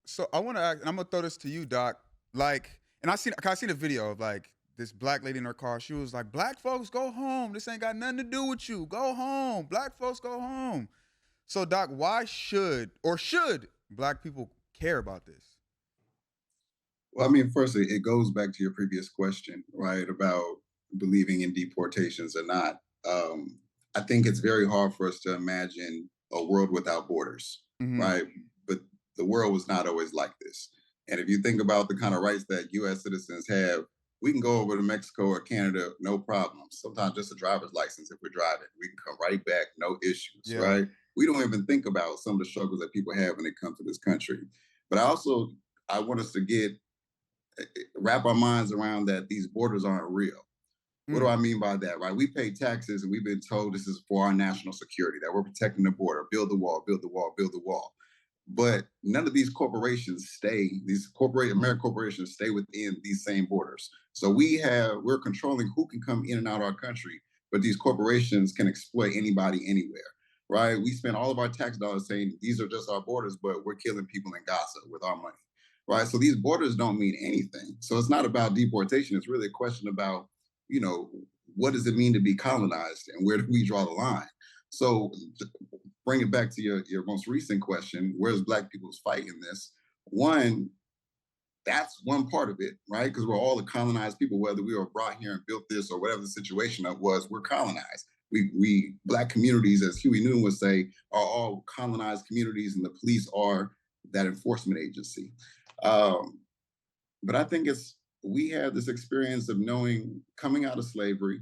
So I want to ask, and I'm gonna throw this to you, Doc. Like, and I seen a video of like this black lady in her car. She was like, "Black folks, go home. This ain't got nothing to do with you. Go home. Black folks, go home." So, Doc, why should black people care about this? Well, I mean, firstly, it goes back to your previous question, right, about believing in deportations or not. I think it's very hard for us to imagine a world without borders, Mm-hmm. right? But the world was not always like this. And if you think about the kind of rights that US citizens have, we can go over to Mexico or Canada, no problem. Sometimes just a driver's license if we're driving. We can come right back, no issues, Yeah. right? We don't even think about some of the struggles that people have when they come to this country. But I want us to wrap our minds around that these borders aren't real. What do Mm. I mean by that, right? We pay taxes and we've been told this is for our national security, that we're protecting the border, build the wall, build the wall, build the wall. But none of these corporations American corporations stay within these same borders. So we're controlling who can come in and out of our country, but these corporations can exploit anybody anywhere, right? We spend all of our tax dollars saying these are just our borders, but we're killing people in Gaza with our money, right? So these borders don't mean anything. So it's not about deportation. It's really a question about, you know, what does it mean to be colonized and where do we draw the line? So bring it back to your most recent question, where's black people's fight in this? One, that's one part of it, right? Because we're all the colonized people, whether we were brought here and built this or whatever the situation that was, we're colonized. We black communities, as Huey Newton would say, are all colonized communities, and the police are that enforcement agency. Um, but I think we had this experience of knowing coming out of slavery,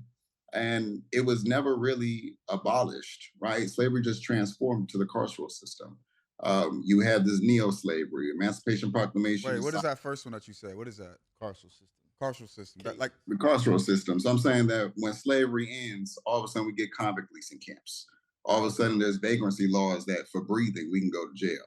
and it was never really abolished, right? Slavery just transformed to the carceral system. You had this neo-slavery, Emancipation Proclamation, Wait, what is that first one that you say? What is that? Carceral system. Carceral system. That, like, the carceral system. So I'm saying that when slavery ends, all of a sudden we get convict leasing camps. All of a sudden there's vagrancy laws that for breathing we can go to jail.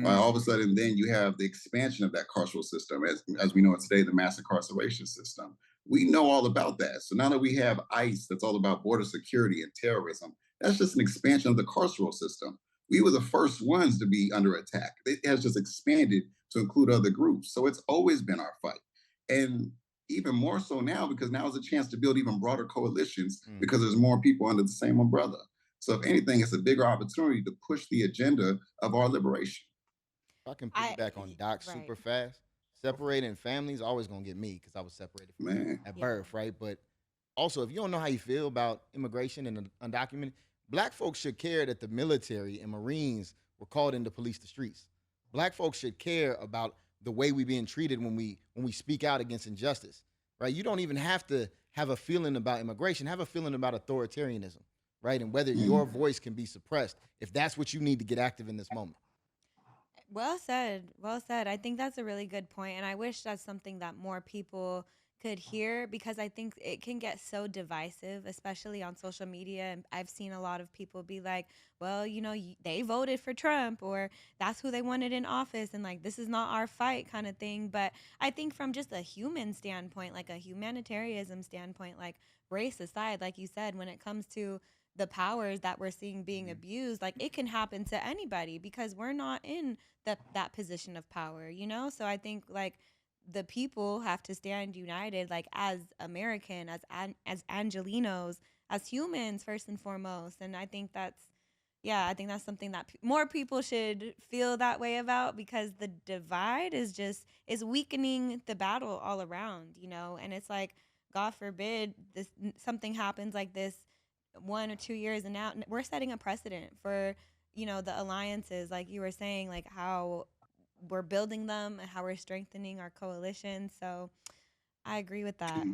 All of a sudden, then you have the expansion of that carceral system, as we know it today, the mass incarceration system. We know all about that. So now that we have ICE, that's all about border security and terrorism, that's just an expansion of the carceral system. We were the first ones to be under attack. It has just expanded to include other groups. So it's always been our fight. And even more so now, because now is a chance to build even broader coalitions because there's more people under the same umbrella. So if anything, it's a bigger opportunity to push the agenda of our liberation. If I can piggyback on Doc super fast, separating families always gonna get me because I was separated from at birth, right? But also, if you don't know how you feel about immigration and the undocumented, black folks should care that the military and Marines were called in to police the streets. Black folks should care about the way we're being treated when we speak out against injustice, right? You don't even have to have a feeling about immigration, have a feeling about authoritarianism, right? And whether your voice can be suppressed if that's what you need to get active in this moment. Well said. Well said. I think that's a really good point, and I wish that's something that more people could hear because I think it can get so divisive, especially on social media. And I've seen a lot of people be like, "Well, they voted for Trump, or that's who they wanted in office, and like this is not our fight," kind of thing. But I think from just a human standpoint, like a humanitarianism standpoint, like race aside, like you said, when it comes to the powers that we're seeing being abused, like it can happen to anybody because we're not in that position of power. So I think like the people have to stand united, like as American, as Angelinos, as humans first and foremost. And I think that's something that more people should feel that way about because the divide is weakening the battle all around. And it's like, God forbid something happens like this 1 or 2 years, and now we're setting a precedent for the alliances, like you were saying, like how we're building them and how we're strengthening our coalition. So I agree with that.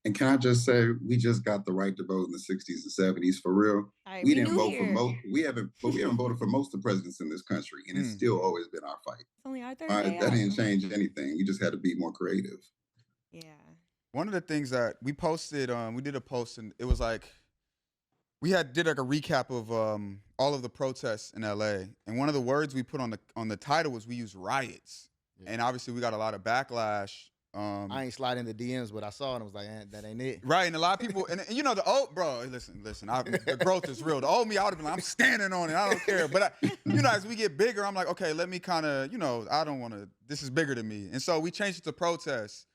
And can I just say, we just got the right to vote in the 60s and 70s for real. We didn't vote for most. We haven't voted for most of the presidents in this country, and it's still always been our fight. It's only our third day that didn't change anything. We just had to be more creative. Yeah. One of the things that we posted, we did a post, and it was like did like a recap of all of the protests in LA, and one of the words we put on the title was we used riots, and obviously we got a lot of backlash I ain't sliding the DMs, but I saw it and I was like, that ain't it. Right, and a lot of people, and you know, the old, bro, listen, the growth is real. The old me, I would have been like, I'm standing on it, I don't care. But, you know, as we get bigger, I'm like, okay, let me kind of, you know, I don't want to, this is bigger than me. And so we changed it to protest.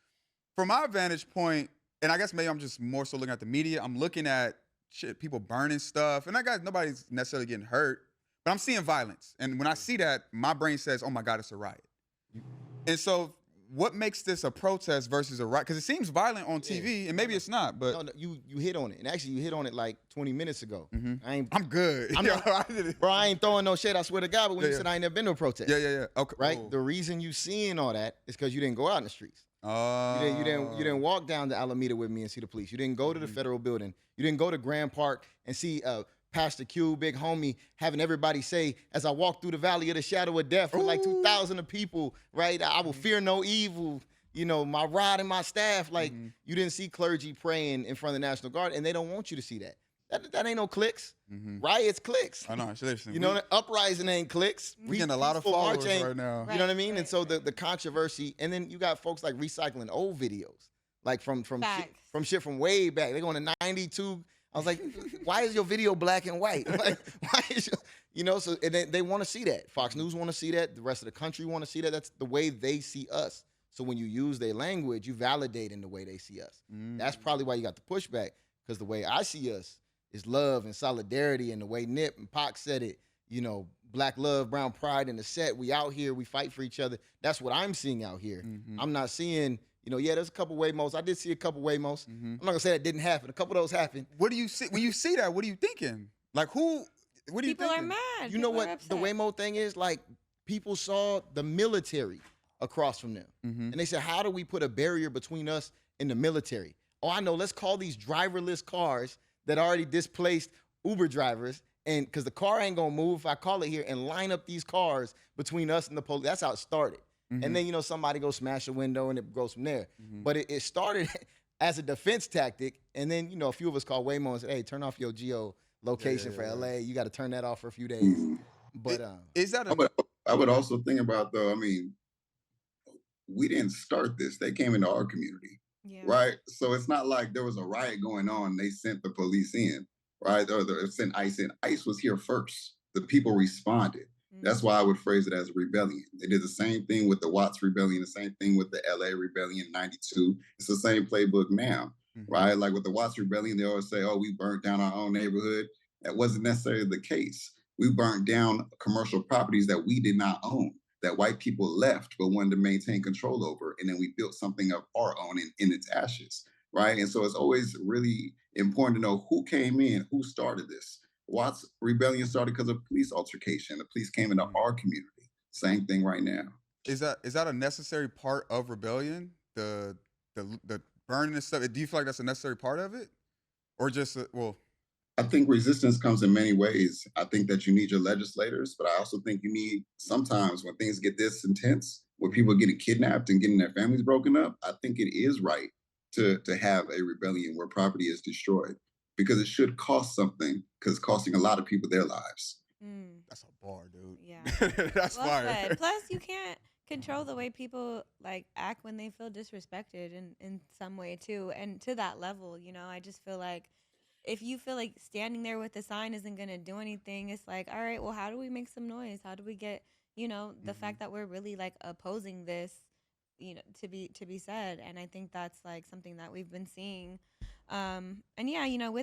From my vantage point, and I guess maybe I'm just more so looking at the media, I'm looking at shit, people burning stuff, and I guess nobody's necessarily getting hurt, but I'm seeing violence. And when I see that, my brain says, oh my God, it's a riot. And so what makes this a protest versus a riot? Because it seems violent on TV, and maybe it's not. But no, you hit on it, and actually you hit on it like 20 minutes ago. I'm good. Bro, I ain't throwing no shade. I swear to God. But when you said I ain't never been to a protest, yeah. Okay, right. The reason you seeing all that is because you didn't go out in the streets. You didn't walk down the Alameda with me and see the police. You didn't go to the federal building. You didn't go to Grand Park and see Pastor Q, big homie, having everybody say, as I walk through the valley of the shadow of death with like 2,000 of people, right? I will fear no evil. You know, my rod and my staff. Like, you didn't see clergy praying in front of the National Guard, and they don't want you to see that. That ain't no clicks. Riots clicks. I know. Seriously. You know, the uprising ain't clicks. We getting a lot of followers right now. You know what I mean? And so the controversy, and then you got folks like recycling old videos, like from shit from way back. They're going to 92. I was like, why is your video black and white? Like, why is you know? So and they want to see that. Fox News want to see that. The rest of the country want to see that. That's the way they see us. So when you use their language, you validate in the way they see us. That's probably why you got the pushback, because the way I see us is love and solidarity, and the way Nip and Pac said it, you know, black love, brown pride in the set. We out here, we fight for each other. That's what I'm seeing out here. I'm not seeing, you know, there's a couple Waymos. I did see a couple Waymos. I'm not gonna say that didn't happen. A couple of those happened. What do you see when you see that? What are you thinking? Like, what do you think? People are mad. You know what the Waymo thing is? Like, people saw the military across from them, and they said, how do we put a barrier between us and the military? Oh, I know. Let's call these driverless cars that already displaced Uber drivers, and because the car ain't gonna move if I call it here, and line up these cars between us and the police. That's how it started. And then, you know, somebody go smash a window and it goes from there. But it started as a defense tactic, and then, you know, a few of us called Waymo and said, hey, turn off your geo location for LA. You got to turn that off for a few days. But is that I would also think about, though, I mean, we didn't start this. They came into our community. Right. So it's not like there was a riot going on. They sent the police in, right? Or they sent ICE in. ICE was here first. The people responded. That's why I would phrase it as a rebellion. They did the same thing with the Watts Rebellion, the same thing with the LA Rebellion in 92. It's the same playbook now, right? Like with the Watts Rebellion, they always say, oh, we burnt down our own neighborhood. That wasn't necessarily the case. We burnt down commercial properties that we did not own, that white people left but wanted to maintain control over, and then we built something of our own in its ashes, right? And so it's always really important to know who came in, who started this. Watts Rebellion started because of police altercation. The police came into our community. Same thing right now. Is that a necessary part of rebellion? The burning and stuff. Do you feel like that's a necessary part of it, or just I think resistance comes in many ways. I think that you need your legislators, but I also think you need, sometimes when things get this intense, where people are getting kidnapped and getting their families broken up, I think it is right to have a rebellion where property is destroyed, because it should cost something, because it's costing a lot of people their lives. That's a bar, dude. Yeah. That's fire. Plus, you can't control the way people like act when they feel disrespected in some way too. And to that level, you know, I just feel like, if you feel like standing there with the sign isn't going to do anything, it's like, all right, well, how do we make some noise? How do we get, you know, the fact that we're really like opposing this, you know, to be said. And I think that's like something that we've been seeing. And yeah, you know, with